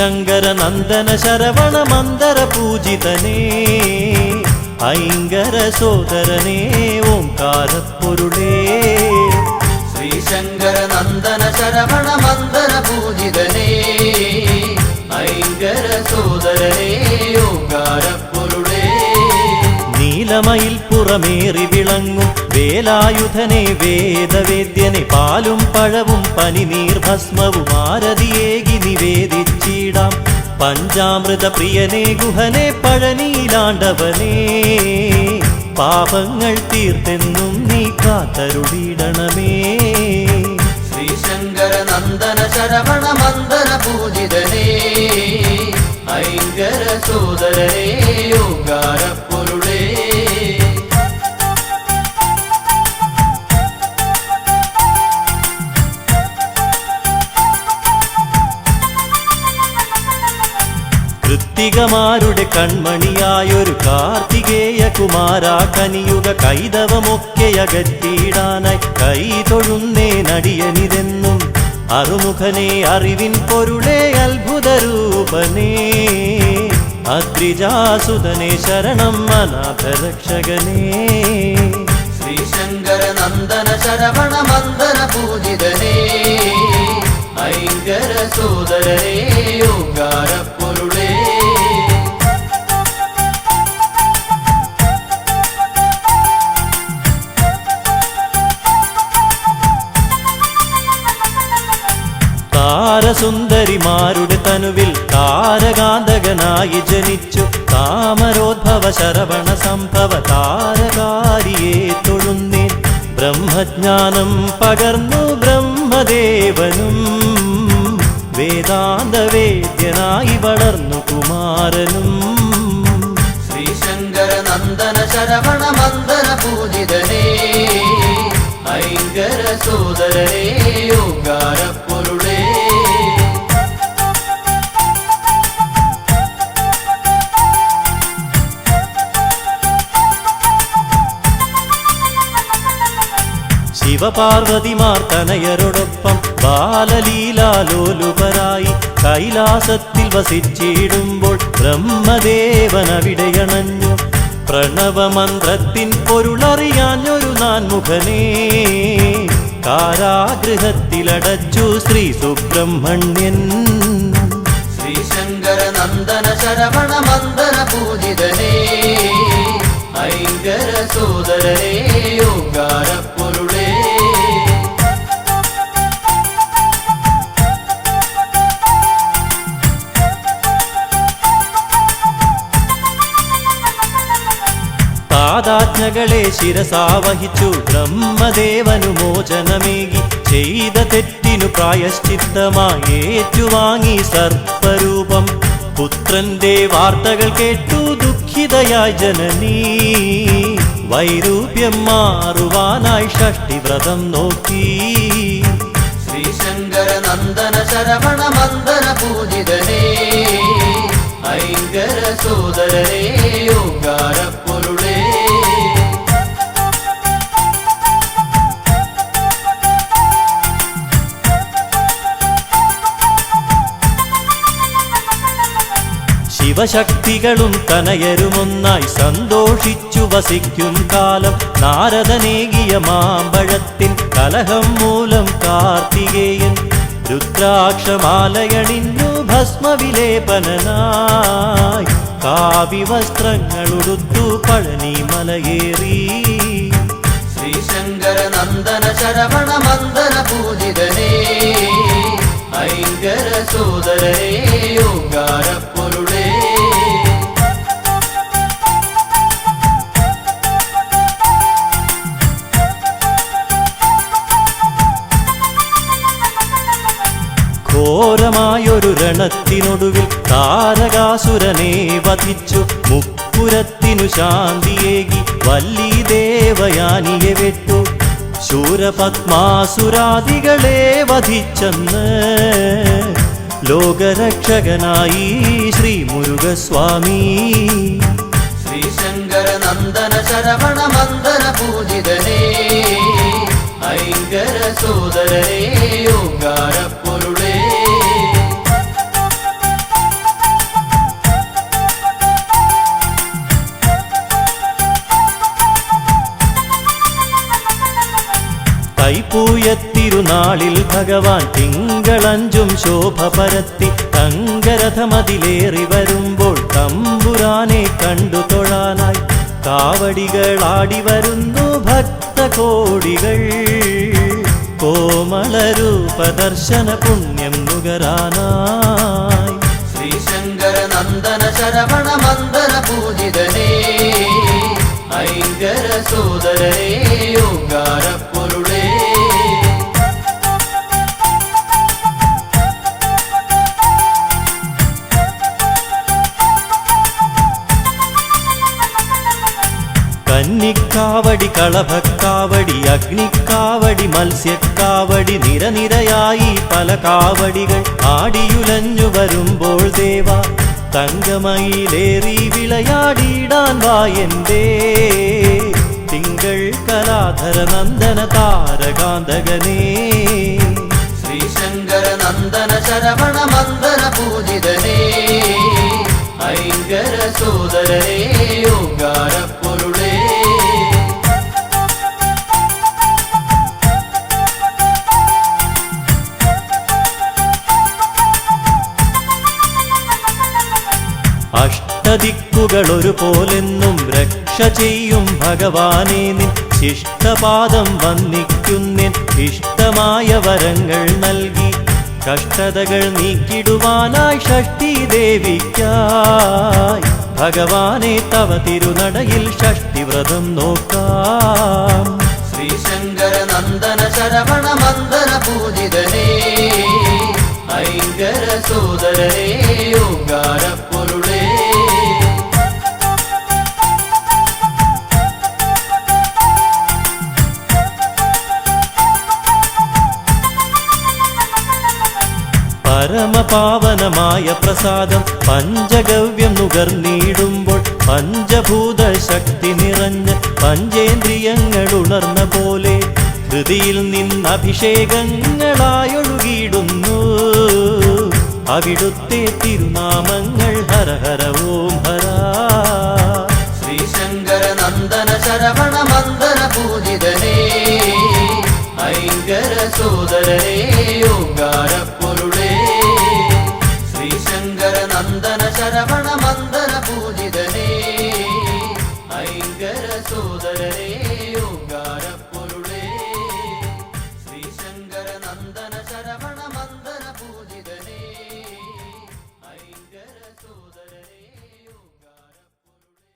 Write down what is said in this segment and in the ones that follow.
ശ്രീശങ്കര നന്ദന ശരവണ മന്ദര പൂജിതനേ ഐങ്കര സോദരനേ ഓംകാരപ്പൊരുളേ ശ്രീശങ്കര നന്ദന ശരവണ മന്ദര പൂജിതനേ ഐങ്കര സോദരനേ ഓംകാരപ്പൊരുളേ നീലമയിൽ പുറമേറി വിളങ്ങും വേലായുധനെ വേദവേദ്യനെ പാലും പഴവും പനിനീർ ഭസ്മവും ആരതിയേകി നിവേദിച്ചിടാം പഞ്ചാമൃത പ്രിയനെ ഗുഹനെ പഴനീലാണ്ടവനേ പാപങ്ങൾ തീർത്തെന്നും നീ കാത്തരുളിടണമേ ശ്രീശങ്കര നന്ദന ശരവണ മന്ദര പൂജിതനേ ഐങ്കര സോദരനേ ഓംകാരപ്പൊരുളേ കൃത്തികമാരുടെ കൺമണിയായൊരു കാർത്തികേയ കുമാര കനിയുക കൈതവമൊക്കെ അകറ്റിയിടാനായി കൈ തൊഴുന്നേ നടിയനിതെന്നും അറുമുഖനെ അറിവിൻ പൊരുളേ അത്ഭുതരൂപനേ അദ്രിജാസുതനെ ശരണം അനാഥരക്ഷകനേ ശ്രീശങ്കര നന്ദന ശരവണ മന്ദര പൂജിതനേ ഐങ്കര സോദരനേ ഓംകാരപ്പൊരുളേ താരസുന്ദരിമാരുടെ തനുവിൽ താരകാന്തകനായി ജനിച്ചു താമരോദ്ഭവ ശരവണ സംഭവ താരകാരിയെ തൊഴുന്നേൻ ബ്രഹ്മജ്ഞാനം പകർന്നു ബ്രഹ്മദേവനും വേദാന്തവേദ്യനായി വളർന്നു കുമാരനും ശ്രീശങ്കര നന്ദന ശരവണ മന്ദര പൂജിതനേ ഐങ്കര സോദരനേ ഓംകാരപ്പൊരുളേ ശിവപാർവതിമാർ തനയരോടൊപ്പം ബാലലീലാലോലുപരായി കൈലാസത്തിൽ വസിച്ചിടുമ്പോൾ ബ്രഹ്മദേവൻ അവിടെയണഞ്ഞു പ്രണവമന്ത്രത്തിൻ പൊരുളറിയാഞ്ഞൊരു നാൻമുഖനേ കാരാഗൃഹത്തിലടച്ചു ശ്രീ സുബ്രഹ്മണ്യൻ ശ്രീശങ്കര നന്ദന ശരവണ മന്ദര പൂജിതനേ ഐങ്കര സോദരനേ ഓംകാരപ്പൊരുളേ താതാജ്ഞകളെ ശിരസാവഹിച്ചു ബ്രഹ്മദേവനു മോചനമേകി ചെയ്ത തെറ്റിനു പ്രായശ്ചിത്തമായി ഏറ്റുവാങ്ങി സർപ്പരൂപം പുത്രന്റെ വാർത്തകൾ കേട്ടു ദുഃഖിതയായി ജനനീ വൈരൂപ്യം മാറുവാനായി ഷഷ്ടിവ്രതം നോക്കി ശ്രീശങ്കര നന്ദന ശരവണ മന്ദര പൂജിതനേ ഐങ്കര സോദരനേ ഓംകാരപ്പൊരുളേ ശിവശക്തികളും തനയരുമൊന്നായി സന്തോഷിച്ചു വസിക്കും കാലം നാരദനേകിയ മാമ്പഴത്തിൻ കലഹം മൂലം കാർത്തികേയൻ രുദ്രാക്ഷമാലയണിഞ്ഞു ഭസ്മവിലേപനായി കാവ്യവസ്ത്രങ്ങളുടുത്തു പഴനി മലയേറി ശ്രീശങ്കര നന്ദന ശരവണ മന്ദര പൂജിതനേ ഐങ്കര സോദരനേ ഓംകാരപ്പൊരുളേ ഘോരമായൊരു രണത്തിനൊടുവിൽ താരകാസുരനെ വധിച്ചു മുപ്പുരത്തിനു ശാന്തിയേകി വല്ലി ദേവയാനിയെ വെട്ടു ശൂരപത്മാസുരാദികളെ വധിച്ചെന്ന് ലോകരക്ഷകനായി ശ്രീ മുരുകസ്വാമി ശ്രീശങ്കര നന്ദന ശരവണ മന്ദര പൂജിതനേ ഐങ്കര സോദരനേ ഓംകാരപ്പൊരുളേ തൈപ്പൂയത്തിരുനാളിൽ ഭഗവാൻ തിങ്കളഞ്ചും ശോഭ പരത്തി തങ്കരഥമതിലേറി വരുമ്പോൾ തമ്പുരാനെ കണ്ടു തൊഴാനായി കാവടികളാടി വരുന്നു ഭക്തകോടികൾ. കോമളരൂപദർശന പുണ്യം നുകരാനായി ശ്രീശങ്കര നന്ദന ശരവണ മന്ദന പൂജിതനേ, ഐങ്കര സോദരനേ, ഓങ്കാര പൊരുളേ. കന്നിക്കാവടി കളഭക്കാവടി അഗ്നിക്കാവടി മത്സ്യക്കാവടി നിരനിരയായി പല കാവടികൾ ആടിയുലഞ്ഞു വരുമ്പോൾ ദേവ തങ്കമയിലേറി വിളയാടിയിടാൻ വായന്തേ. തിങ്കൾ കലാധര നന്ദന താരകാന്തകനേ, ശ്രീശങ്കര നന്ദന ശരവണ മന്ദന പൂജിതനേ, ഐങ്കര സോദരനേ, ഓങ്കാര പൊരുളേ. അഷ്ടദിക്കുകൾ ഒരുപോലെന്നും രക്ഷ ചെയ്യും ഭഗവാനെ നിൻ ശിഷ്ടപാദം വന്ദിക്കുന്നിൻ ഇഷ്ടമായ വരങ്ങൾ നൽകി കഷ്ടതകൾ നീക്കിടുവാനായി ഷഷ്ഠി ദേവിക്കായി ഭഗവാനെ തവ തിരുനടയിൽ ഷഷ്ഠിവ്രതം നോക്കാം. ശ്രീശങ്കര നന്ദന ശരവണ മന്ദന പൂജിതനേ, ഐങ്കര സോദരനേ, ഓങ്കാര പൊരുളേ. പരമപാവനമായ പ്രസാദം പഞ്ചഗവ്യം നുകർന്നിടുമ്പോൾ പഞ്ചഭൂത ശക്തി നിറഞ്ഞ് പഞ്ചേന്ദ്രിയങ്ങൾ ഉണർന്ന പോലെ ഹൃദിയിൽ നിന്നഭിഷേകങ്ങളായൊഴുകിയിടുന്നു അവിടുത്തെ തിരുനാമങ്ങൾ ഹര ഹര ഓം ഹര. ശ്രീശങ്കര നന്ദന ശരവണ മന്ദന പൂജിതനേ, ഐങ്കര സോദരനേ, ഓങ്കാര പൊരുളേ. ശ്രീശങ്കര നന്ദന ശരവണ മന്ദന പൂജിതനേ, ഐങ്കര സോദരനേ, ഓങ്കാര പൊരുളേ. ശ്രീശങ്കര നന്ദന ശരവണ മന്ദന പൂജിതനേ, ഐങ്കര സോദരനേ, ഓങ്കാര പൊരുളേ.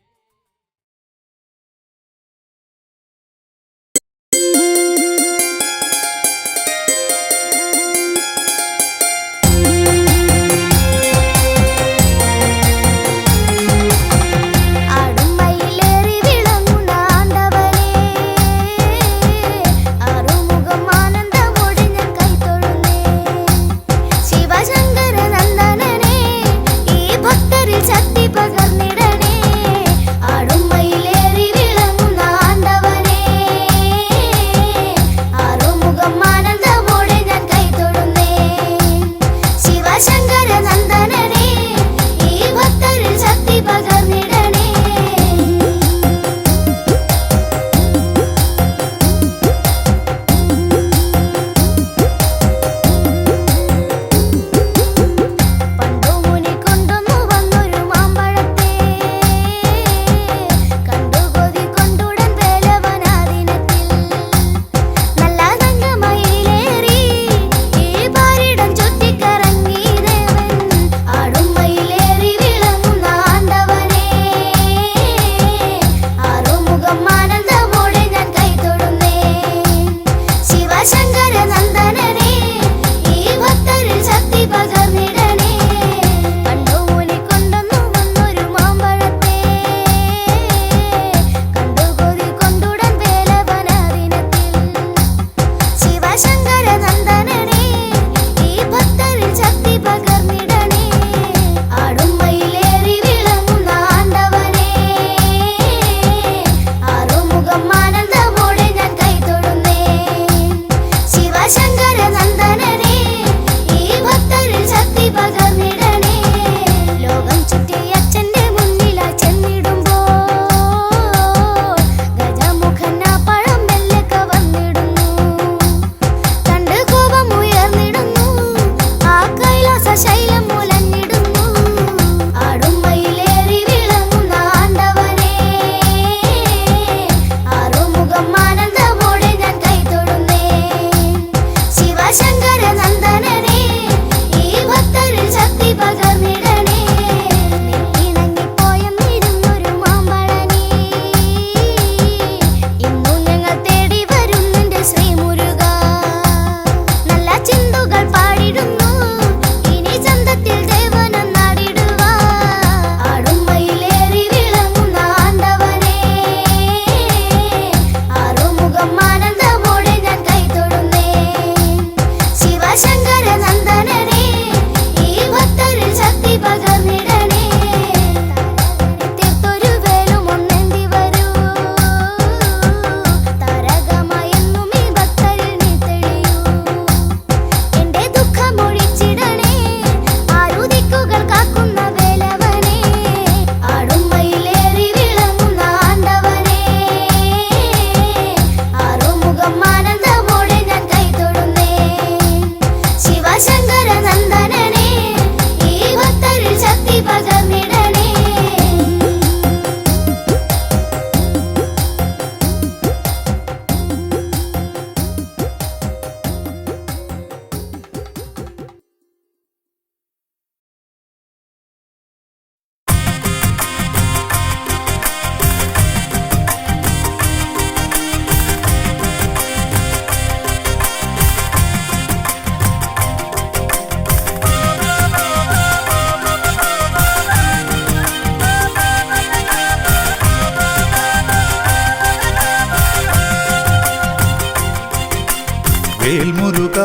വേൽമുരുക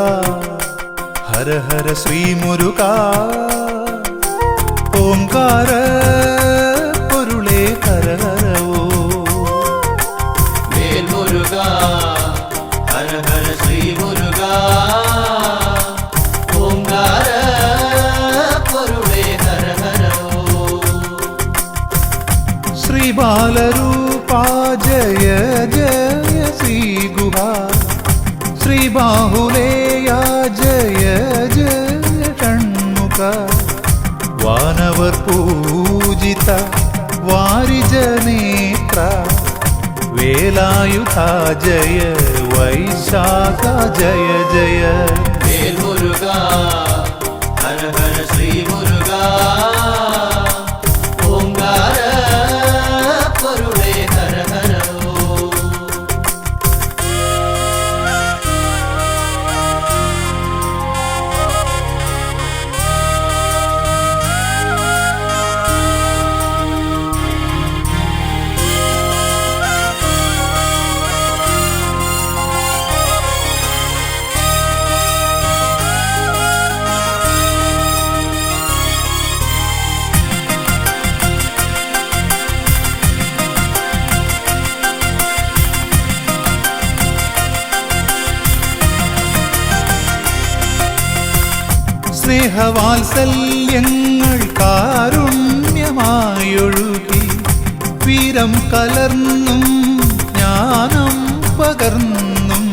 ഹര ഹര ശ്രീ മുരുക ഓംകാര പൊരുളേ ഹര ഹര ഓ വേൽമുരുക ഹര ഹര ശ്രീ മുരുക ഓംകാര പൊരുളേ ഹര ഹര ഓ ശ്രീ ബാലരൂപാ ജയ ജയ ശ്രീ ഗുഹാ ശ്രീ ബാഹുലേയാ ജയ ജയ ഷൺമുഖ വാനവർ പൂജിത വാരിജനേത്ര വേലായുധ ജയ വൈശാഖ ജയ ജയ വേൽമുരുക ഹര ഹര ശ്രീ മുരുക ഓംകാര പൊരുളേ ഹര ഹര ഓ സ്നേഹവാത്സല്യങ്ങൾ കാരുണ്യമായൊഴുകി വീരം കലർന്നും ജ്ഞാനം പകർന്നും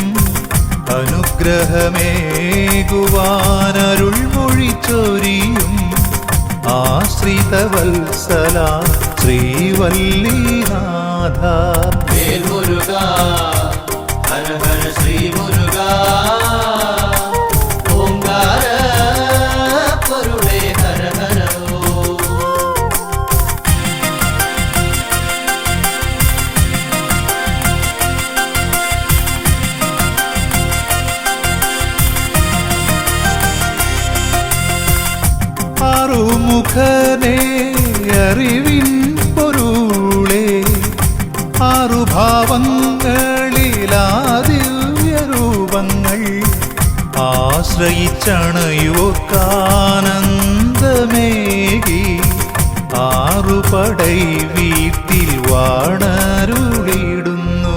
അനുഗ്രഹമേകുവാനരുൾ മൊഴിച്ചൊരിയും ആശ്രിതവത്സല ശ്രീവല്ലിനാഥ വേൽമുരുക ഹര ഹര ശ്രീ മുരുക ഓംകാര പൊരുളേ ഹര ഹര ഓ ആറുമുഖനേ അറിവിൻ പൊരുളേ ആറുഭാവങ്ങളിലാദിവ്യരൂപങ്ങൾ ആശ്രയിച്ചണയോർക്കാനന്ദമേകി ആറുപടൈ വീട്ടിൽ വാണരുളിടുന്നു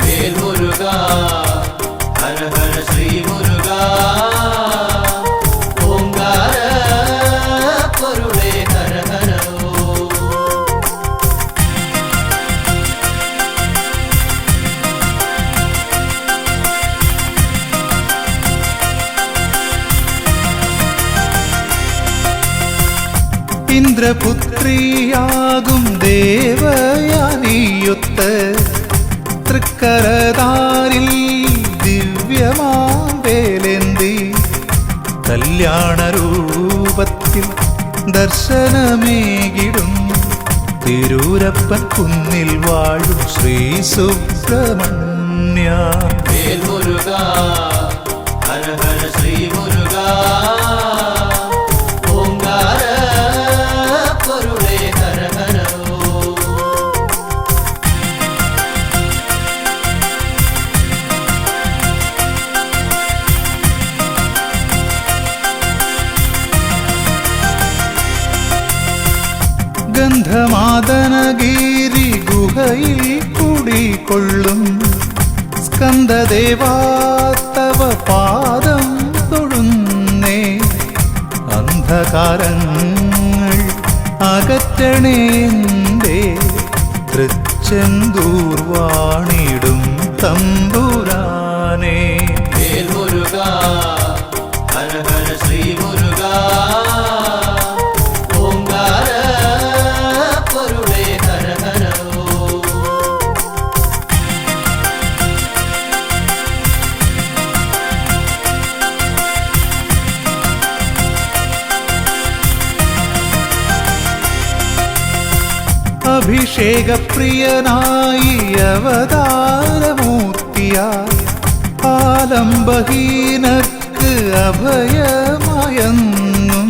വേൽമുരുക ഹര ഹര ശ്രീ മുരുക ഓംകാര പൊരുളേ ഹര ഹര ഓ ഇന്ദ്രപുത്രിയാകും ദേവയാനിയൊത്ത് തൃക്കരതാരിൽ ദിവ്യമാവേലേന്തി കല്യാണരൂപത്തിൽ ദർശനമേകിടും തിരൂരപ്പൻ കുന്നിൽ വാഴും ശ്രീ സുബ്രഹ്മണ്യ വേൽമുരുക ഹര ഹര ശ്രീ മുരുക ഓംകാര പൊരുളേ ഹര ഹര ഓ ഗന്ധമാദനഗിരി ഗുഹയിൽ കുടികൊള്ളും സ്കന്ദദേവാ തവ പാദം തൊഴുന്നേ അന്ധകാരങ്ങൾ അകറ്റണേന്തേ തൃച്ചെന്തൂർ വാണിടും തമ്പുരാനേ വേൽമുരുക ഹര ഹര ശ്രീ മുരുക ഓംകാര പൊരുളേ ഹര ഹര ഓ അഭിഷേകപ്രിയനായി അവതാരമൂർത്തിയായി ആലംബഹീനർക്ക് അഭയമായെന്നും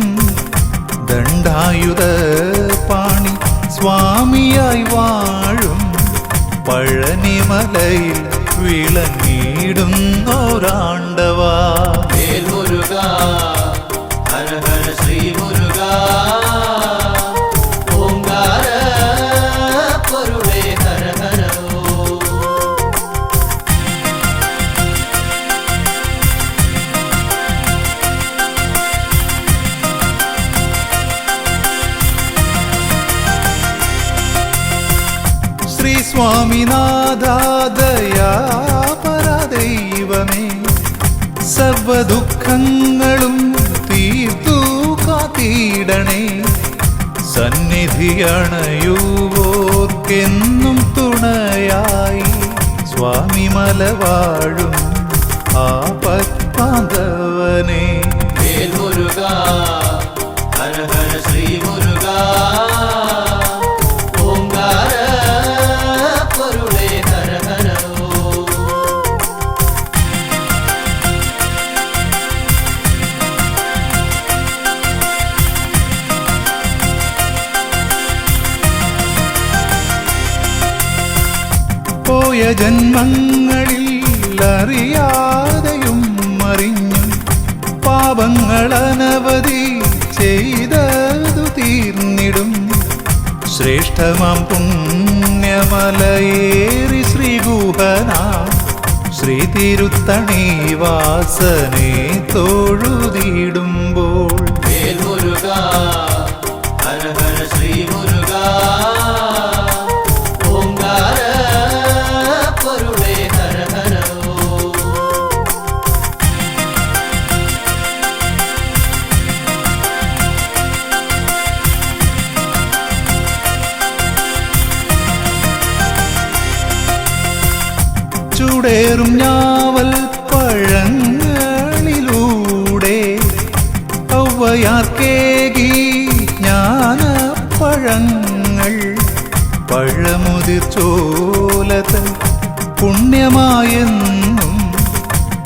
ദണ്ഡായുധ പാണി സ്വാമിയായി വാഴും പഴനിമലയിൽ വിളങ്ങിടുന്നോരാണ്ടവ സ്വാമിനാഥാദയാപരദൈവമേ സർവദുഃഖങ്ങളും തീർത്തു കാത്തിടണേ സന്നിധിയണയുവോർക്കെന്നും തുണയായി സ്വാമി മലവാഴും ആപത്പാന്തവനേ വേൽ മുരുക ഹര ഹര ശ്രീ മുരുക ഓംകാര പൊരുളേ ഹര ഹര ഓം. പോയ ജന്മങ്ങളിൽ അറിയാതെയും അറിഞ്ഞും പാപങ്ങളനവധി ചെയ്തതു തീർന്നിടും ശ്രേഷ്ഠമാം പുണ്യമലയേറി ശ്രീഗുഹന ശ്രീ തിരുത്തണി വാസനെ തൊഴുതിടുമ്പോൾ വേൽ മുരുക ഹര ഹര ശ്രീ മുരുക ഓംകാര പൊരുളേ ഹര ഹര ഓം. ചൂടേറും ഞാവൽ പഴങ്ങളിലൂടെ ഔവയാർക്കേകി ജ്ഞാനപ്പഴങ്ങൾ പഴമുതിർ ചോലതൻ പുണ്യമായെന്നും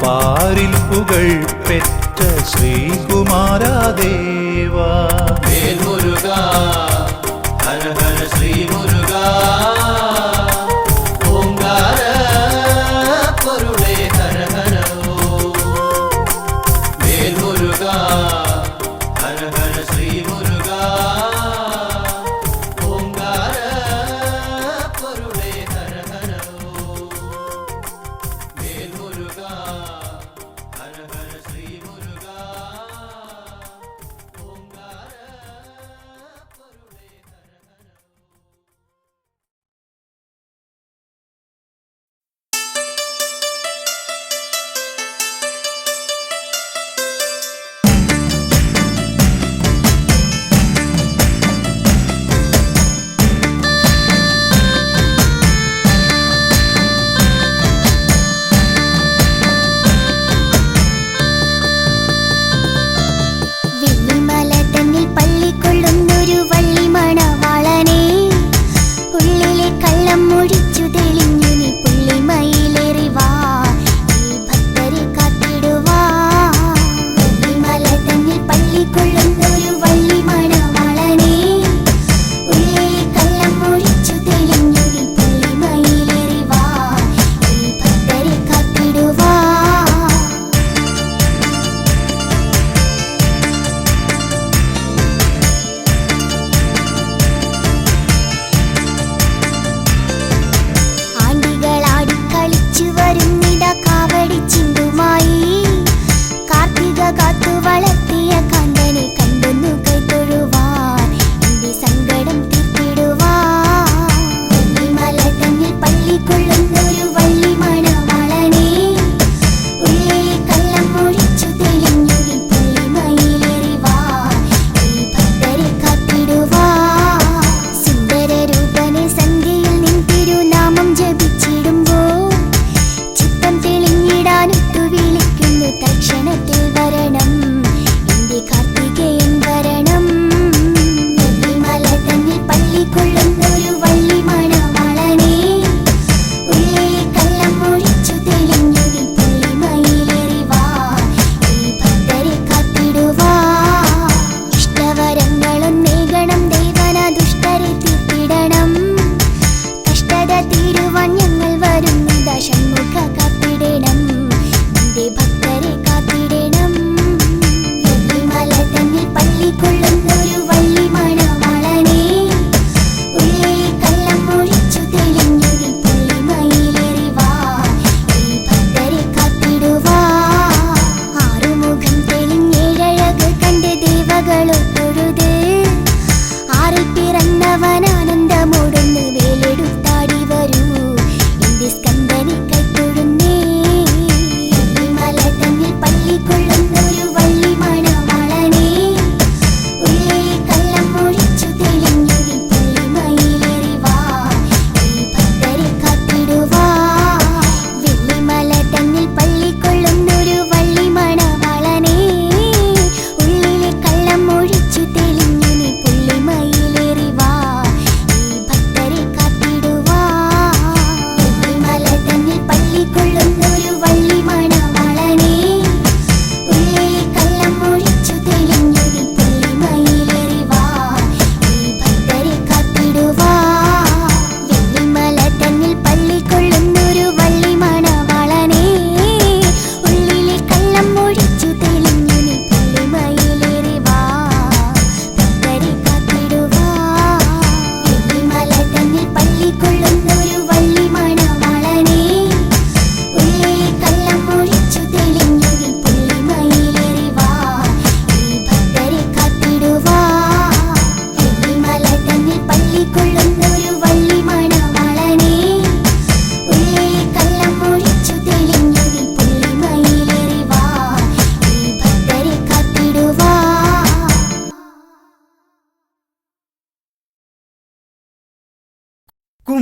പാരിൽ പുകൾ പെറ്റ ശ്രീകുമാരദേവ വേൽ മുരുക ഹര ഹര ശ്രീ മുരുക ഓംകാര പൊരുളേ ഹര ഹര ഓം. വേൽ മുരുക ഹര ഹര ശ്രീ മുരുക ഓംകാര പൊരുളേ ഹര ഹര ഓം. വേൽ മുരുക ഹര ഹര ശ്രീ മുരുക ഓംകാര പൊരുളേ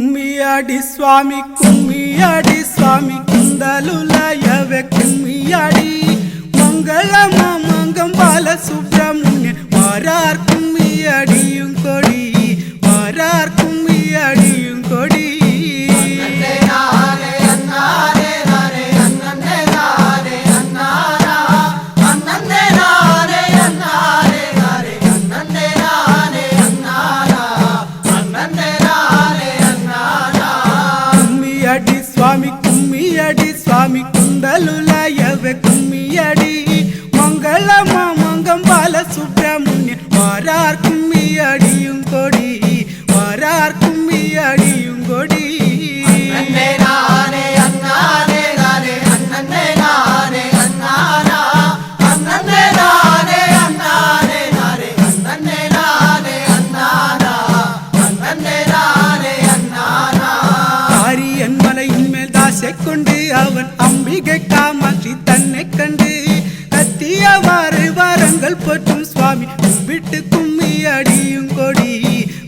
కుమ్మియాడి స్వామి కుందలులయవే కుమ్మియాడి మంగళమ మంగం బాల సుబ్రహ్మణ్య వారార్ కుమ్మియాడిയും കൊടി വാരാർ കുമ്മിയാടിയും കൊടി కుమ్మియాడి స్వామి కుందలులయవే కుమ్మియాడి మంగళమ మంగం బాల సుబ్రహ్మణ్య వారార్ കുമ്മിയാടിയും കൊടി വാരാർ കുമ്മിയാടിയും കൊടി കൊണ്ട് അവൻ അംബികை കാമാക്ഷി തന്നെ കണ്ട് കത്തിയവാറ് വരങ്ങൾ പോറ്റും സ്വാമി കുമ്പിട്ട് കുമ്മിയാടിയും കൊടി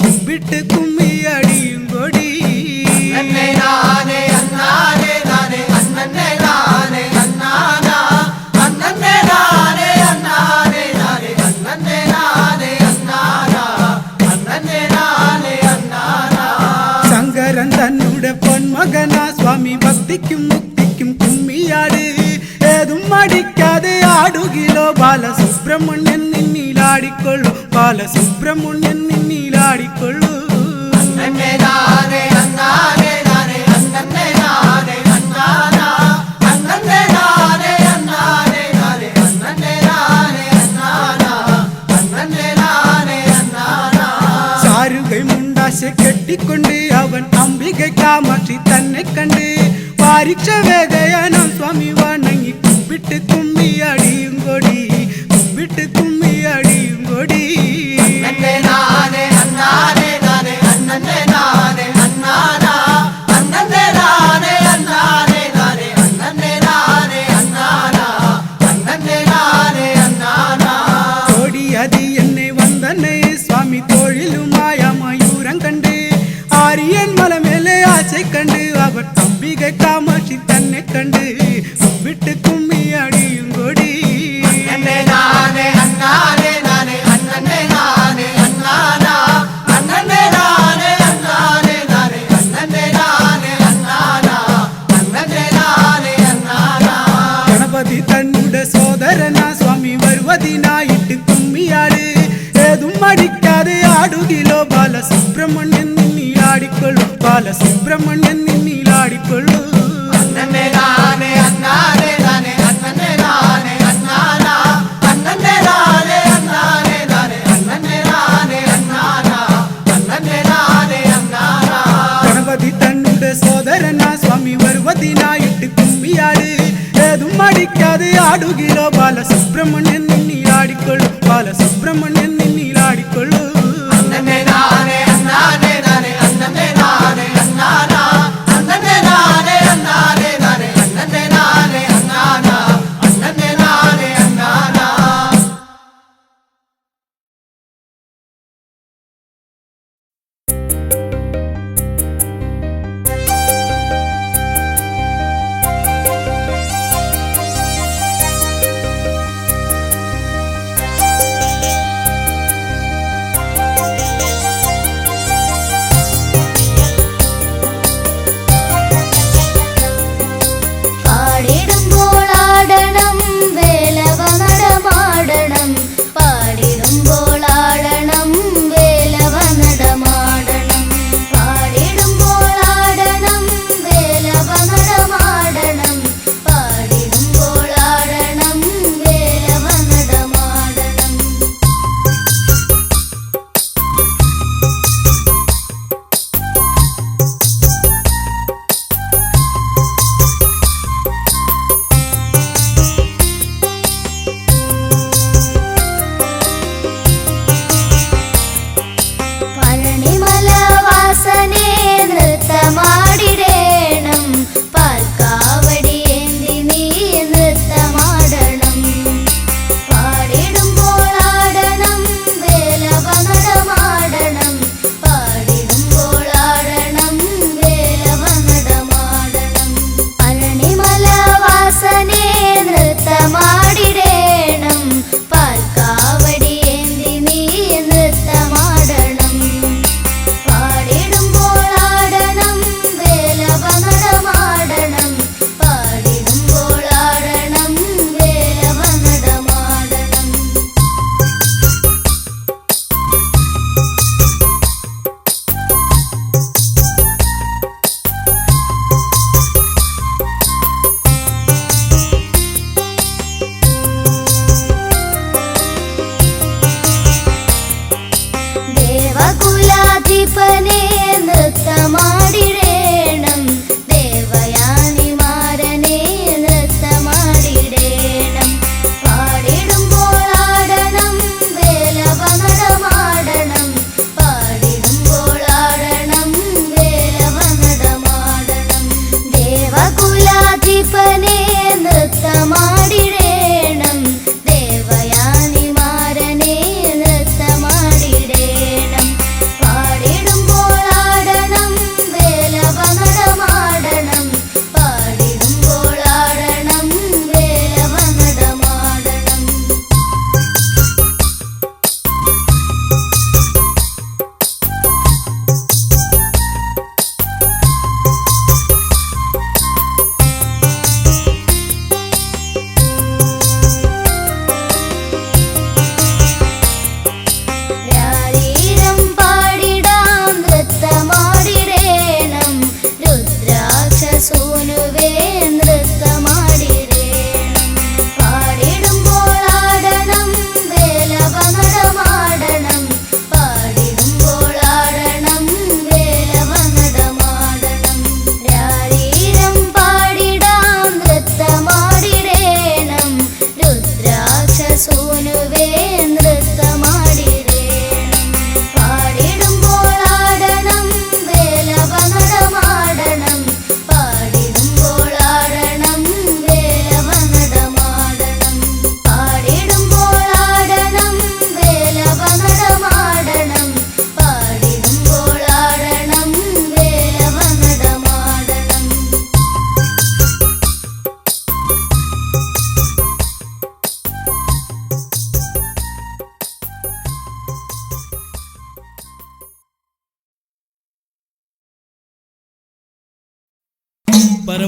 കുമ്പിട്ട് കുമ്മിയാടിയും കൊടി ശങ്കരൻ തന്നുടെ പൊന്മകനാ സ്വാമി ഭക്തിക്കും മുക്തിക്കും കുമ്മിയാട് ഏതും മടിക്കാതെ ആടുകിലോ ബാലസുബ്രഹ്മണ്യൻ നിന്നിലാടിക്കൊള്ളു ബാലസുബ്രഹ്മണ്യൻ നിന്നിലാടിക്കൊള്ളു സാരുകൈ മുണ്ടാശ കെട്ടിക്കൊണ്ട് അവൻ അംബികை കാമാക്ഷി തന്നെ കണ്ട് പാരിക്ഷ വേഗയാനം സ്വാമി വണങ്ങി കുമ്പിട്ട് കുമ്മിയാടിയും കൊടി കുമ്പിട്ട് കുമ്മിയാടിയും കൊടി കോടിയതി എന്നെ വന്ദനേ സ്വാമി തൊഴിലുമായ മയൂരം കണ്ട് ആര്യൻ മലമേലെ ആശை കണ്ട് അവർ അംബികை കാമാക്ഷി തന്നെ കണ്ട് കുമ്പിട്ട് കുമ്മിയാടിയും കൊടി ഗണപതി തന്നുടെ സോദരനാ സ്വാമി വരുവതിനായിട്ട് കുമ്മിയാട് ഏതും മടിക്കാതെ ആടുകിലോ ബാലസുബ്രഹ്മണ്യൻ നിന്നിലാടിക്കൊള്ളു ബാലസുബ്രഹ്മണ്യൻ നിന്നിലാടിക്കൊള്ളു ഗണപതി തന്നുടെ സോദരനാ സ്വാമി വരുവതിനായിട്ട് കുമ്മിയാട് ഏതും മടിക്കാതെ ആടുകിലോ ബാലസുബ്രഹ്മണ്യൻ നിന്നിലാടിക്കൊള്ളു ബാലസുബ്രഹ്മണ്യൻ നിന്നിലാടിക്കൊള്ളു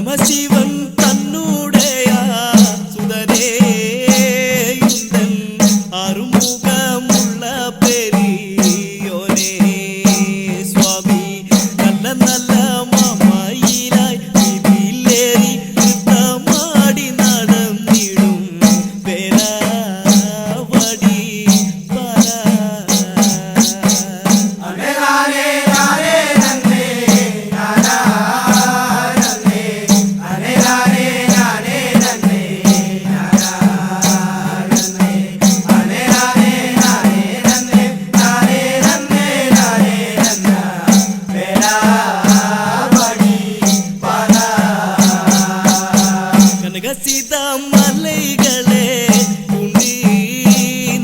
പരമശിവൻ തന്നുടയ സുതനേ ഇന്തൻ ആറുമുഖമുള്ള പെരിയോനേ സ്വാമി നല്ല നല്ല മാമയിലായി ഇതിലേറി നൃത്തമാടി നടന്നിടും വേലാവടി പല മലൈകളെ കുണ്ടി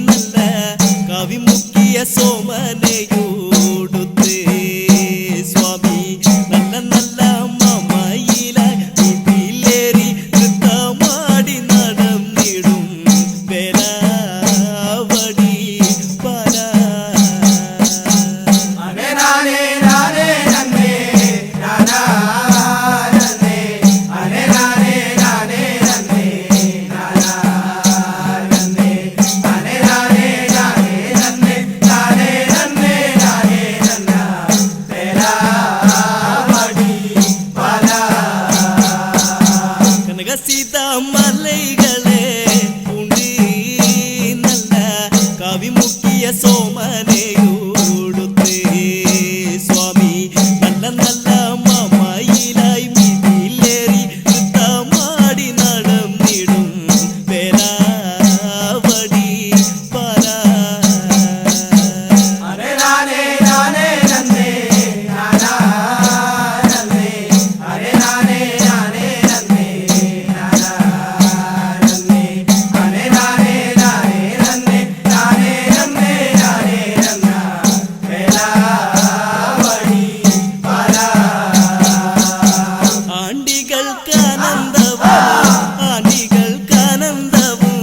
നല്ല കവിമുക്കിയ സോമനയോടുത്ത് സ്വാമി നല്ല നല്ല മമയിലായി ഇതിലേറി നൃത്തമാടി നടന്നിടും വേലാവടി പല മലൈകളെ കുണ്ടി നല്ല കവിമുക്കിയ സോമനയോടുത്ത് സ്വാമി നല്ല നല്ല മമയിലായി ഇതിലേറി നൃത്തമാടി നടന്നിടും വേലാവടി പല ആണ്ടികൾക്കാനന്ദവും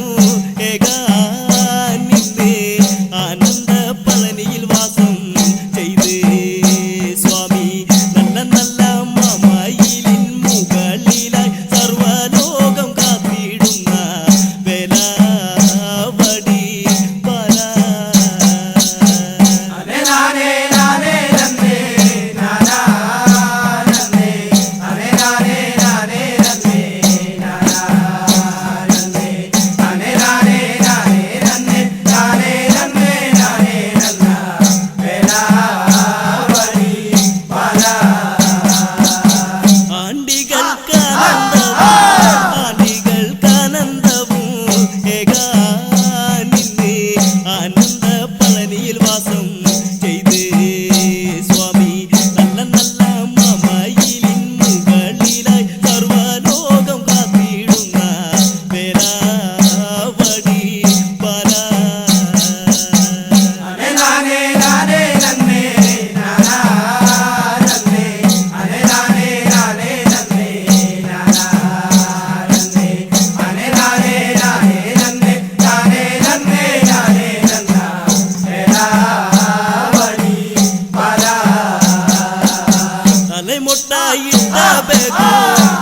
ഏകാനിന്റെ ആനന്ദ പളനിയിൽ വാസം ചെയ്ത് സ്വാമി നല്ല നല്ല മമയിലിൻ മുകളിലായി സർവലോകം കാത്തിടുന്ന വേലാവടി പല ആണ്ടികൾക്കാനന്ദവും ഏകാനിന്റെ ആനന്ദ പളനിയിൽ വാസം ചെയ്ത് സ്വാമി നല്ല നല്ല മമയിലിൻ മുകളിലായി സർവലോകം കാത്തിടുന്ന വേലാവടി പല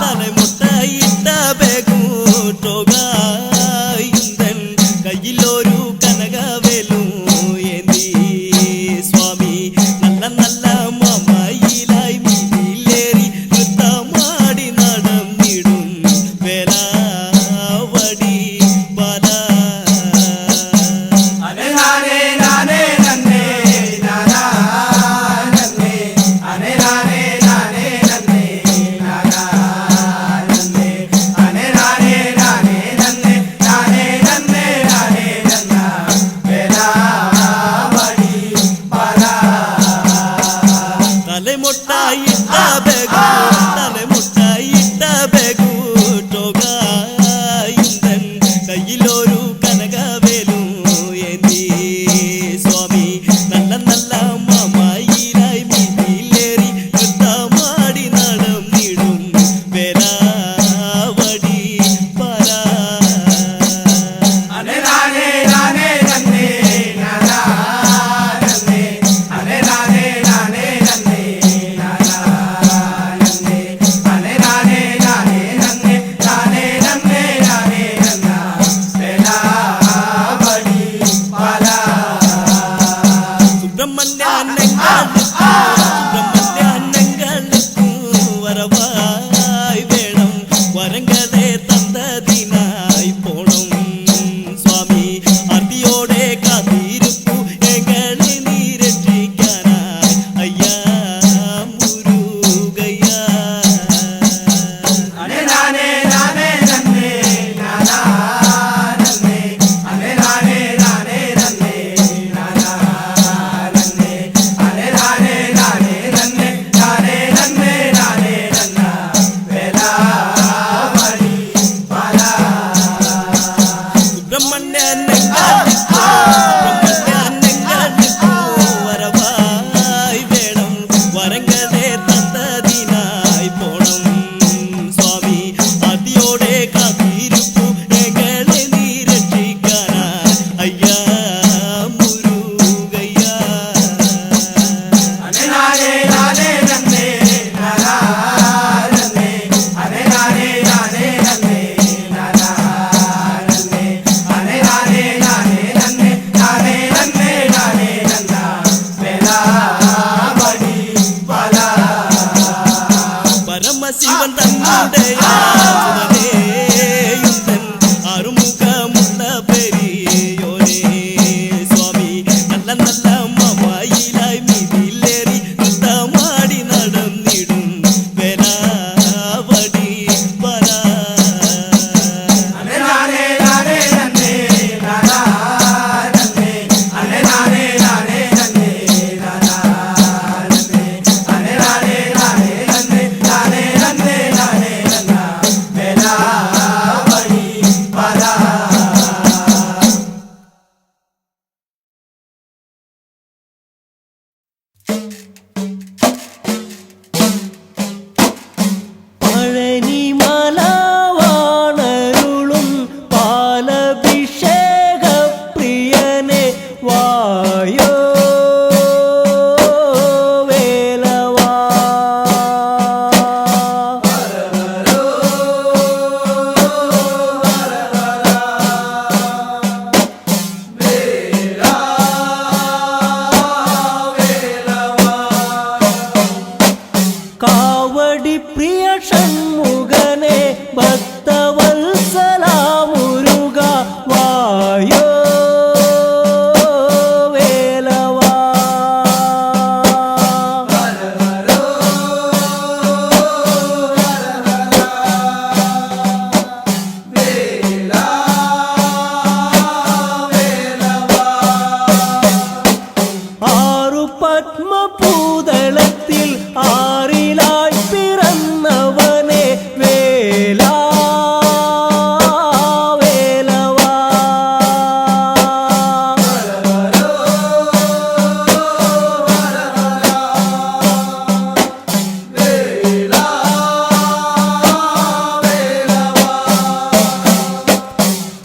തലമുട്ടായിട്ട ബേഗു ടോഗായിന്തൻ കയ്യിലൊരു കനകവേലും ഏന്തി സ്വാമി നല്ല നല്ല മമയിലായി ഇതിലേറി നൃത്തമാടി നടന്നിടും വേലാവടി പല ane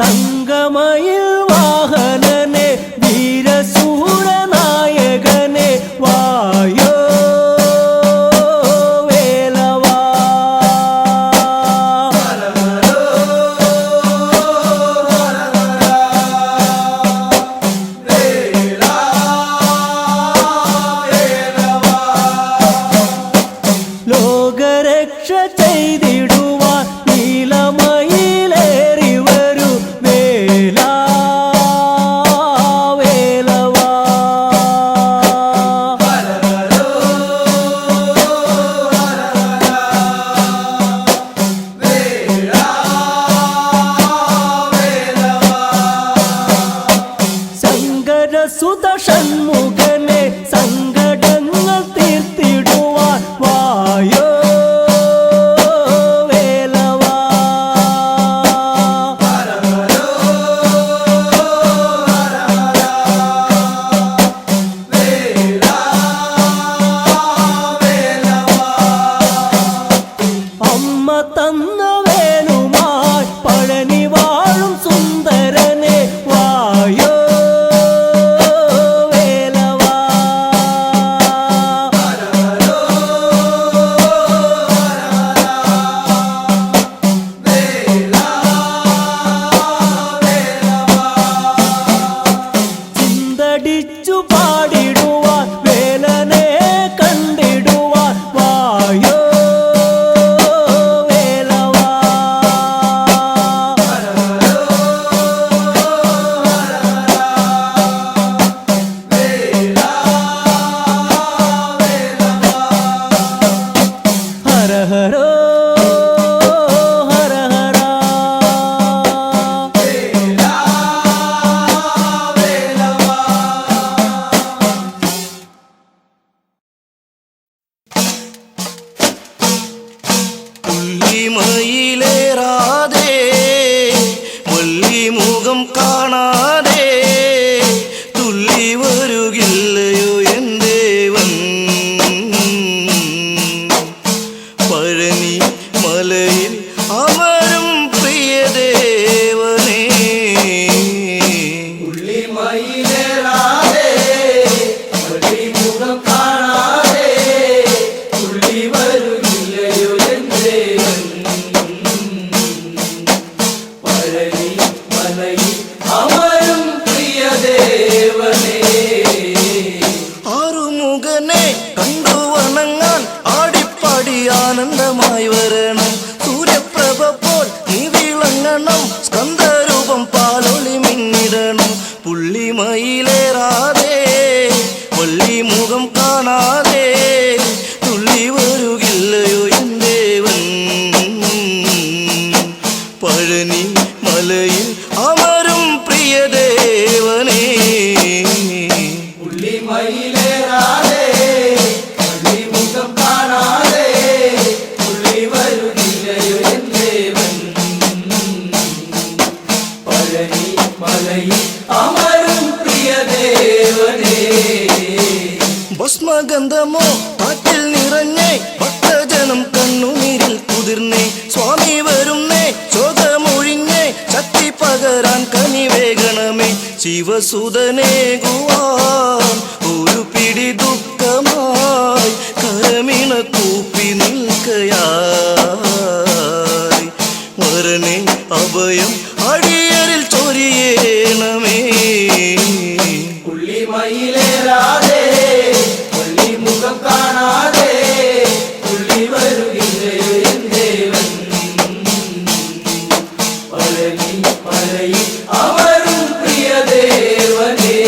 തങ്കമയിൽ വാഹനനെ വീരസൂരനായകനെ വായോ വേലവാ. ലോകരക്ഷ ചെയ്തിടുവാൻ നീലമയിലേറി വരൂ വേലാ വേലവാ. സങ്കരസുത ഷൺമുഖനെ സങ്കടങ്ങൾ തീർത്തിടുവാൻ വായോ വേലവാ. അമ്മ തന്ന വേലുമായി പഴനി വാഴും സുന്ദരനെ വായോ വേലവാ. ചിന്തടിച്ചു പാടിടുവാൻ വേലനെ കണ്ടിടുവാൻ വായോ വേലവാ. ഹര ഹരോ ഹര ഹര. പുള്ളിമയിലേറാതെ മുള്ളിമുഖം കാണാതെ തുള്ളി വരുകില്ലയോ എൻ ദേവൻ. പഴനി മലയിൽ അമരും പ്രിയദേവനേ. പുള്ളിമയിലേറാതെ മുഖം കാണാതെ തുള്ളി വരുകില്ലയോ എൻ ദേവൻ. പഴനി മലയിൽ അമരും പ്രിയദേവനേ. ആറുമുഖനെ കണ്ടു വണങ്ങാൻ ആടിപ്പാടി ആനന്ദമായി വരണം. സൂര്യപ്രഭ പോൽ നീ വിളങ്ങണം. സ്കന്ദരൂപം പാലൊളി മിന്നിടണം. പുള്ളിമയിലേറാതെ വള്ളിമുഖം കാണാതെ തുള്ളി വരുകില്ലയോ എൻ ദേവൻ. പഴനി മലയിൽ അമരും പ്രിയദേവനേ. പുള്ളിമയിലേറാതെ മുഖം കാണാതെ തുള്ളി വരുകില്ലയോ എൻ ദേവൻ. പഴനി മലയിൽ അമരും പ്രിയദേവനേ. ഭസ്മഗന്ധമോ കാറ്റിൽ നിറഞ്ഞേ ഭക്തജനം കണ്ണുനീരിൽ കുതിർന്നേ. സ്വാമി വരുന്നേ ചോദമൊഴിഞ്ഞേ ശക്തി പകരാൻ കനിവേഗണമേ. ശിവസുതനേകുവാൻ ഒരു പിടി ദുഃഖമായി കരമിണ കൂപ്പി നിൽക്കയായി. വരണേ അഭയം അടിയരിൽ ചൊരിയേണമേ. പുള്ളിമയിലേറാതെ മുഖം കാണാതെ തുള്ളി വരുകില്ലയോ എൻ ദേവൻ. പഴനി മലയിൽ അമരും പ്രിയദേവനേ.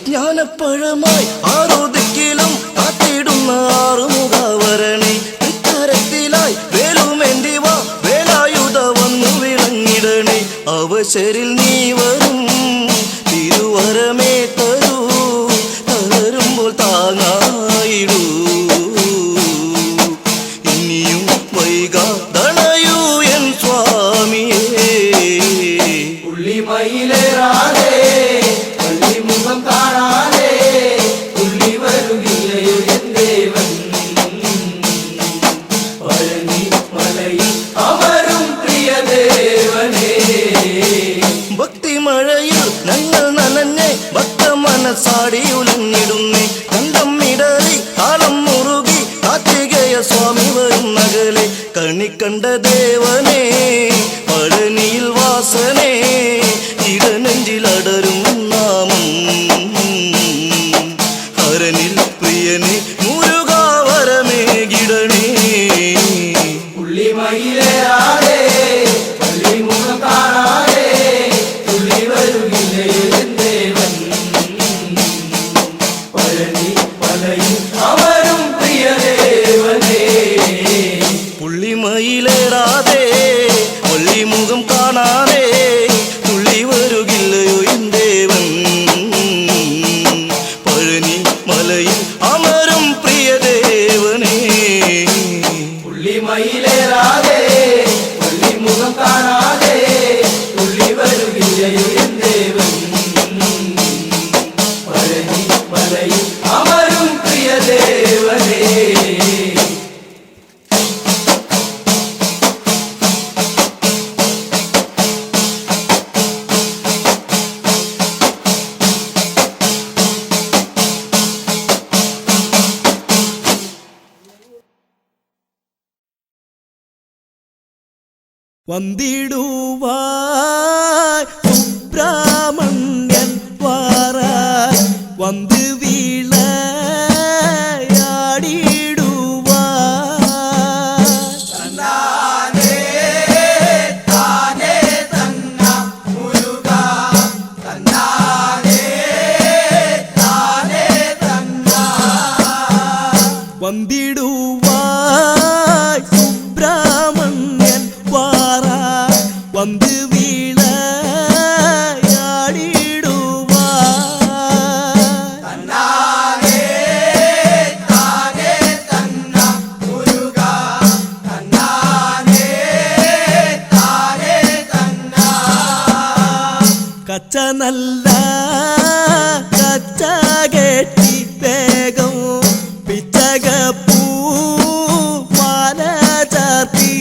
ജ്ഞാനപ്പഴമായി ആരോദിക്കിലും കാത്തിടുന്ന ആറുമുഖവരണേ. തൃക്കരത്തിലായി വേലുമെന്തി വാ വേലായുധ വന്നു വിളങ്ങിടണേ. അവശരിൽ നീ വരും തിരുവരമേ തരൂ. തളരുമ്പോൾ താങ്ങായിടൂ. ഇനിയും വൈകാതണയൂ എൻ സ്വാമിയേ. പുള്ളിമയിലേറാതെ മുഖം കാണാതെ തുള്ളി വരുകില്ലയോ എൻ ദേവൻ. പഴനി മലയിൽ അമരും പ്രിയദേവനേ. ഭക്തിമഴയിൽ ഞങ്ങൾ നനഞ്ഞേ ഭക്ത മനസ്സാടി ഉലഞ്ഞിടുന്നേ കണ്ടം ഇടറി താളം മുറുകി കാർത്തികേയ സ്വാമി വരും നഗലെ കണിക്കണ്ട ദേവനേ പഴനിയിൽ വാസനേ ഇടനെഞ്ചിലടരും നാമം ഹരനിൽ പ്രിയനെ മുരുകാ വരമേകിടണേ പുള്ളിമയിലേറാതെ പള്ളിമുഖം കാണാതെ തുള്ളി വരുകില്ലേ ദേവൻ പഴനി പലയും അവരും പ്രിയദേവനേ പുള്ളിമയിലേറാതെ പള്ളിമുഖം കാണാതെ തുള്ളി വരുകില്ലയോ ദേവൻ പഴനി മലയിൽ അമരും പ്രിയദേവനേ പുള്ളിമയിലേറാതെ പള്ളിമുഖം കാണാതെ തുള്ളി വരുകില്ലേ ദേവൻ പഴനി പലയും അവരും പ്രിയദേവനേ വന്ദിടുവായ് സുബ്രഹ്മണ്യൻ വാര വന്ത് വന്ദിടുവായ് സുബ്രഹ്മണ്യൻ വാര വന്ത് കച്ച നല്ല കച്ച കെട്ടി വേഗം പിച്ചകപ്പൂ മാല ചാത്തി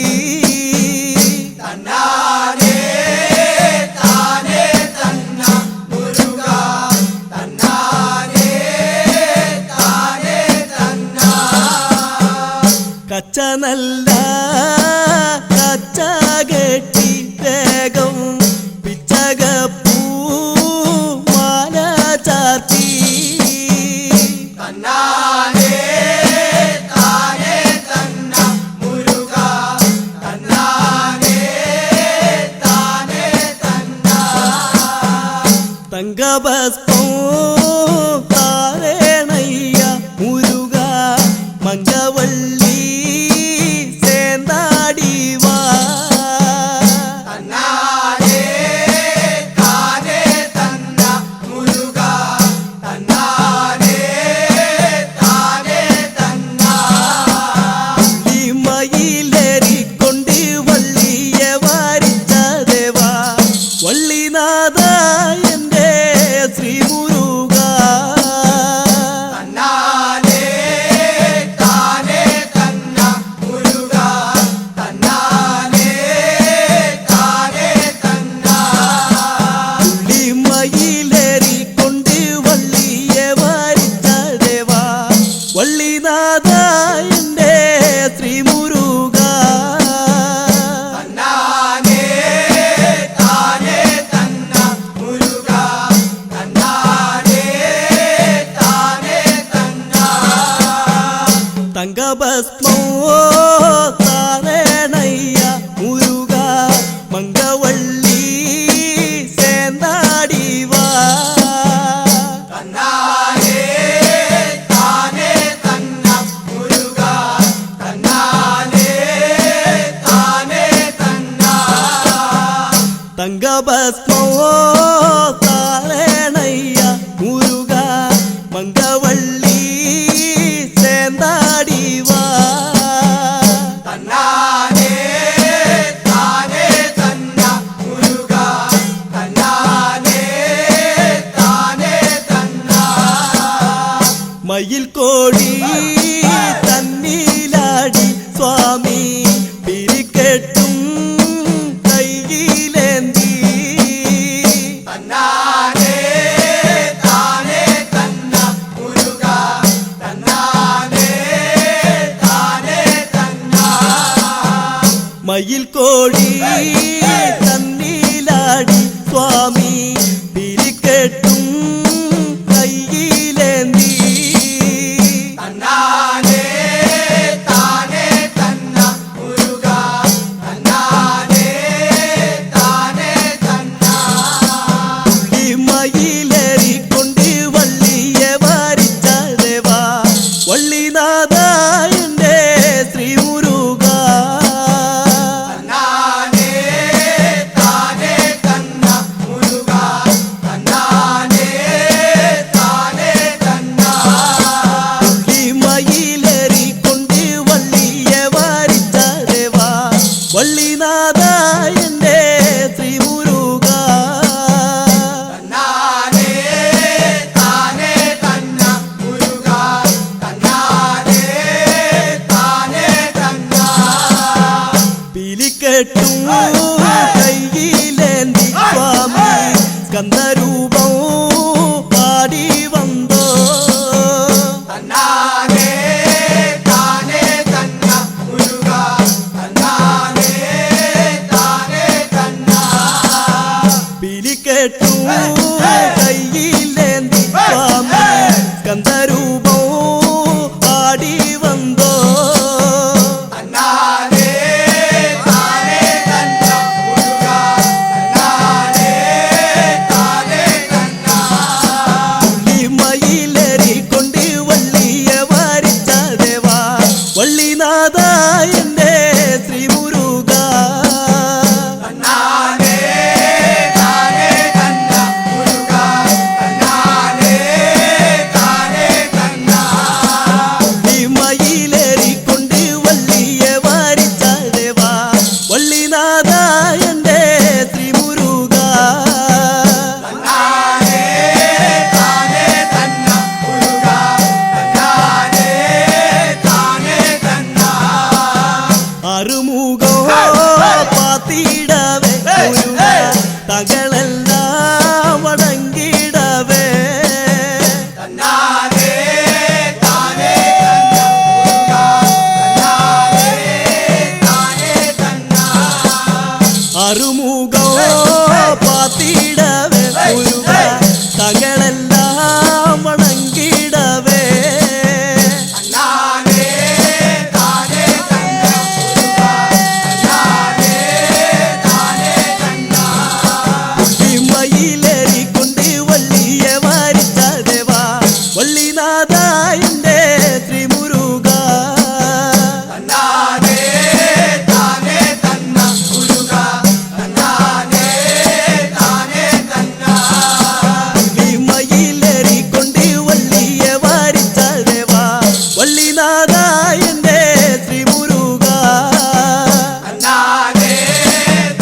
കച്ച നല്ല കച്ച കെട്ടി വേഗം പിച്ചകപ്പൂ മാല ചാത്തി തങ്കഭസ്മം താരേണയ്യ മുരുക മങ്കവള്ളി സേന്താടിവാ മയിലേറിക്കൊണ്ട് വള്ളിയെ വാരിച്ച ദേവാ വള്ളിനാഥ എന്റെ ശ്രീ മുരുക മയിലേറിക്കൊണ്ട് വള്ളിയെ വാരിച്ച ദേവാ വള്ളിനാഥ എന്റെ ശ്രീ മുരുക തങ്കഭസ്മോ താരേണയ്യ മുരുക മങ്കവള്ളി സേന്താടിവാ തങ്കഭസ്മോ താരേണയ്യ മുരുക മങ്കവള്ളി സേന്താടിവാ മയിൽ കോടി തന്നിലാടി സ്വാമി പിരിക്കെട്ടും കൈയിലേന്തി മയിൽ കോഴി തന്നിലാടി സ്വാമി തിരിക്കെട്ടും കയ്യിലേന്തി തന്നാനേ താനേ തന്ന മുരുക തന്നാനേ താനേ തന്ന മയിലേറിക്കൊണ്ട് വള്ളിയെ വാരിച്ച ദേവാ വള്ളിനാഥ എന്റെ ശ്രീ മുരുക തന്നാനേ താനേ തന്ന മുരുക തന്നാനേ താനേ തന്ന മയിലേറിക്കൊണ്ട് വള്ളിയെ വാരിച്ച ദേവാ വള്ളിനാഥ എന്റെ ശ്രീ മുരുക തന്നാനേ താനേ തന്ന മുരുക തന്നാനേ താനേ തന്ന പിലിക്കെട്ടും കയ്യിലേന്തി സ്വാമി സ്കന്ദരൂപം പാടി വന്നോ തന്നാനേ താനേ തന്ന മുരുക തന്നാനേ താനേ തന്ന പിലിക്കെട്ടും കയ്യിലേന്തി സ്വാമി സ്കന്ദരൂപം പാടി വന്നോ തന്നാനേ താനേ തന്ന മുരുക തന്നാനേ താനേ തന്ന മയിലേറിക്കൊണ്ട് വള്ളിയെ വാരിച്ച ദേവാ വള്ളിനാഥ എന്റെ ശ്രീ മുരുക തന്നാനേ താനേ തന്ന മുരുക തന്നാനേ താനേ തന്ന മയിലേറിക്കൊണ്ട് വള്ളിയെ വാരിച്ച ദേവാ വള്ളിനാഥ എന്റെ ശ്രീ മുരുക തന്നാനേ താനേ തന്ന മുരുക തന്നാനേ താനേ തന്ന അറുമുഖോ പാത്തിടവേ മുരുക തകളെല്ലാം വണങ്ങിടവേ തന്നാനേ താനേ തന്ന മുരുക തന്നാനേ താനേ തന്ന അറുമുഖോ പാത്തിടവേ മുരുക തകളെല്ലാം വണങ്ങിടവേ തന്നാനേ താനേ തന്ന മുരുക തന്നാനേ താനേ തന്ന മയിലേറിക്കൊണ്ട് വള്ളിയെ വാരിച്ച ദേവാ വള്ളിനാഥ എന്റെ ശ്രീ മുരുക തന്നാനേ താനേ തന്ന മുരുക തന്നാനേ താനേ തന്ന മയിലേറിക്കൊണ്ട് വള്ളിയെ വാരിച്ച ദേവാ വള്ളിനാഥ എന്റെ ശ്രീ മുരുക തന്നാനേ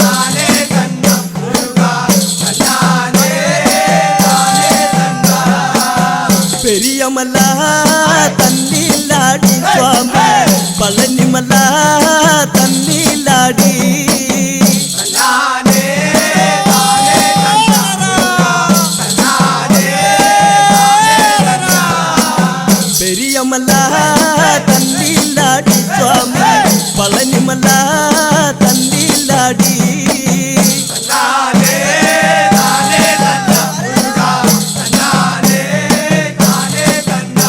താനേ തന്ന മുരുക തന്നാനേ താനേ തന്ന പെരിയമല്ല തന്നിലാടി സ്വാമി പളനിമല്ല തന്നിലാടി തന്നാനേ താനേ തന്ന മുരുക തന്നാനേ താനേ തന്ന പെരിയമല്ല തന്നിലാടി സ്വാമി പളനിമല്ല തന്നിലാടി തന്നാനേ താനേ തന്ന മുരുക തന്നാനേ താനേ തന്ന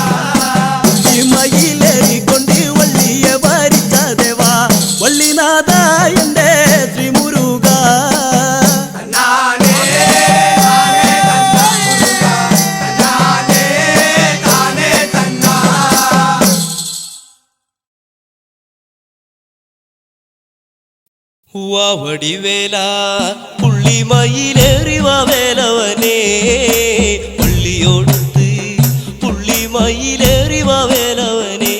മയിലേറിക്കൊണ്ട് വള്ളിയെ വാരിച്ച ദേവാ വള്ളിനാഥ എന്റെ ശ്രീ മുരുക തന്നാനേ താനേ തന്ന മുരുക തന്നാനേ താനേ തന്ന വടിവേല പുള്ളിമയിലേറിവ വേലവനേ പള്ളിയോടുത്ത് പുള്ളിമയിലേറിവ വേലവനേ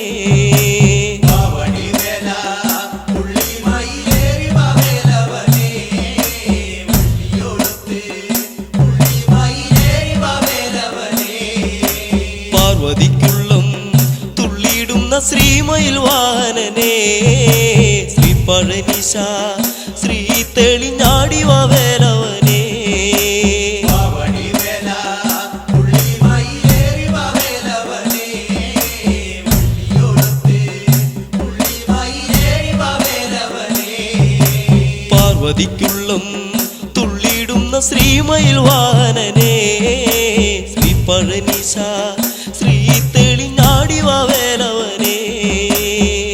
വടിവേല പുള്ളിമയിലേറി വവേലവനേ വള്ളിയോടത്ത് പുള്ളിമയിലേറി വവേലവനേ പാർവതിക്കുള്ളം തുള്ളിയിടുന്ന ശ്രീമയിൽ വാഹനനേ ശ്രീ പഴനിശ ശ്രീ തെളിഞ്ഞാടിവ വേലവനേ വടിവേല പുള്ളിമയിലേറി വവേലവനേ വള്ളിയോടത്ത് പുള്ളിമയിലേറി വവേലവനേ ശ്രീമയിൽ വാഹനനേ ശ്രീ പഴനിശ ശ്രീ തെളിഞ്ഞാടിവ വേലവനേ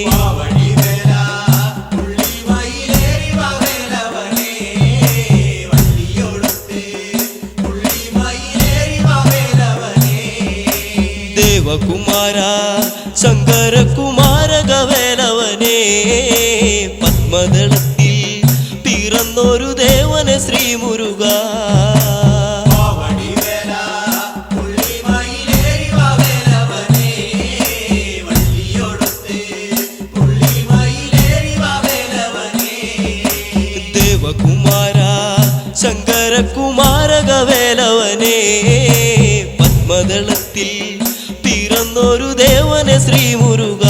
വാവടിവേല പുള്ളിമയിലേറി വാവേലവനേ വള്ളിയോടത്ത് പുള്ളിമയിലേറി വാവേലവനേ ദേവകുമാര ശങ്കരകുമാരക വേലവനേ പത്മദളത്തിൽ പിറന്നൊരു ദേവനെ ശ്രീ മുരുക വാവടിവേല പുള്ളിമയിലേറി വാവേലവനേ വള്ളിയോടത്ത് പുള്ളിമയിലേറി വാവേലവനേ ദേവകുമാര ശങ്കരകുമാരക വേലവനേ പത്മദളത്തിൽ പിറന്നൊരു ദേവനെ ശ്രീ മുരുക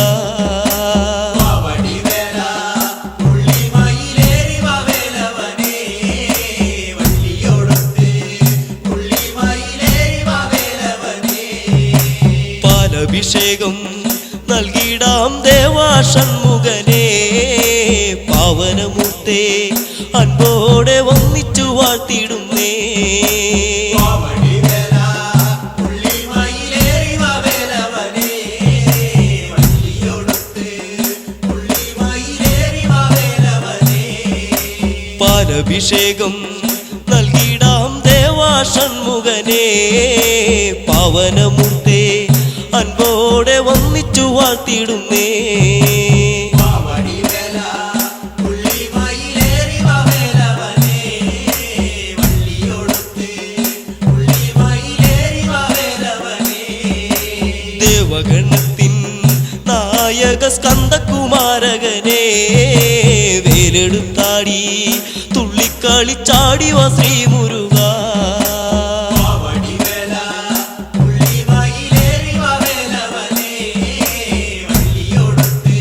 വാവടിവേല പുള്ളിമയിലേറി വാവേലവനേ വള്ളിയോടത്ത് പുള്ളിമയിലേറി വാവേലവനേ പാലഭിഷേകം നൽകിടാം ദേവാഷൺമുഖനേ പാവനമൂർത്തേ അൻപോടെ വന്നിച്ചു വാഴ്ത്തിടുന്നേ വാവടിവേല പുള്ളിമയിലേറി വാവേലവനേ വള്ളിയോടത്ത് പുള്ളിമയിലേറി വാവേലവനേ പാലഭിഷേകം നൽകിടാം ദേവാഷൺമുഖനേ പാവനമൂർത്തേ അൻപോടെ വന്നിച്ചു വാഴ്ത്തിടുന്നേ വാവടിവേല പുള്ളിമയിലേറി വാവേലവനേ വള്ളിയോടത്ത് പുള്ളിമയിലേറി വാവേലവനേ ദേവഗണത്തിൻ നായക സ്കന്ദകുമാരകനേ വേലെടുത്താടി തുള്ളിക്കളിച്ചാടിവ ശ്രീ മുരുക വാവടിവേല പുള്ളിമയിലേറി വാവേലവനേ വള്ളിയോടത്ത്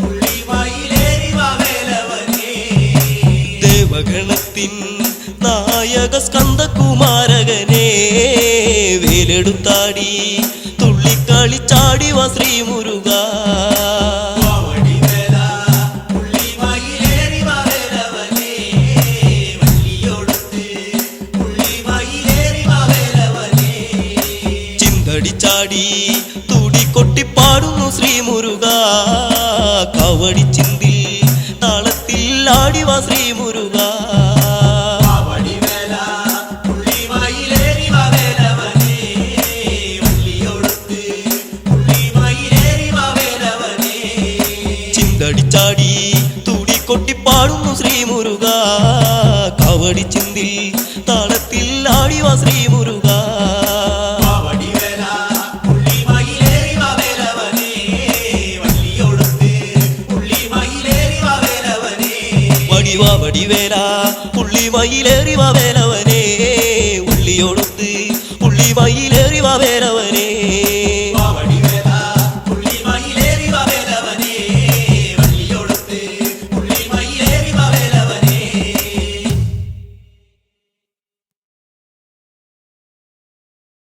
പുള്ളിമയിലേറി വാവേലവനേ ദേവഗണത്തിൻ നായക സ്കന്ദകുമാരകനേ വേലെടുത്താടി തുള്ളിക്കളിച്ചാടിവ ശ്രീ മുരുക വാവടിവേല പുള്ളിമയിലേറി വാവേലവനേ വള്ളിയോടത്ത് പുള്ളിമയിലേറി വാവേലവനേ ചിന്തടിച്ചാടി തുടികൊട്ടിപ്പാടുന്നു ശ്രീ മുരുക കവടി ചിന്തിൽ താളത്തിൽ ആടിവ ശ്രീ മുരുക വാവടിവേല പുള്ളിമയിലേറി വാവേലവനേ വള്ളിയോടത്ത് പുള്ളിമയിലേറി വാവേലവനേ ചിന്തടിച്ചാടി തുടികൊട്ടിപ്പാടുന്നു ശ്രീ മുരുക കവടി ചിന്തിൽ താളത്തിൽ ആടിവ ശ്രീ മുരുക വാവടിവേല പുള്ളിമയിലേറി വാവേലവനേ വള്ളിയോടത്ത് പുള്ളിമയിലേറി വാവേലവനേ വടിവ വടിവേല പുള്ളിമയിലേറി വേലവനേ ഉള്ളിയോടത്ത് പുള്ളിമയിലേറി വേലവനേ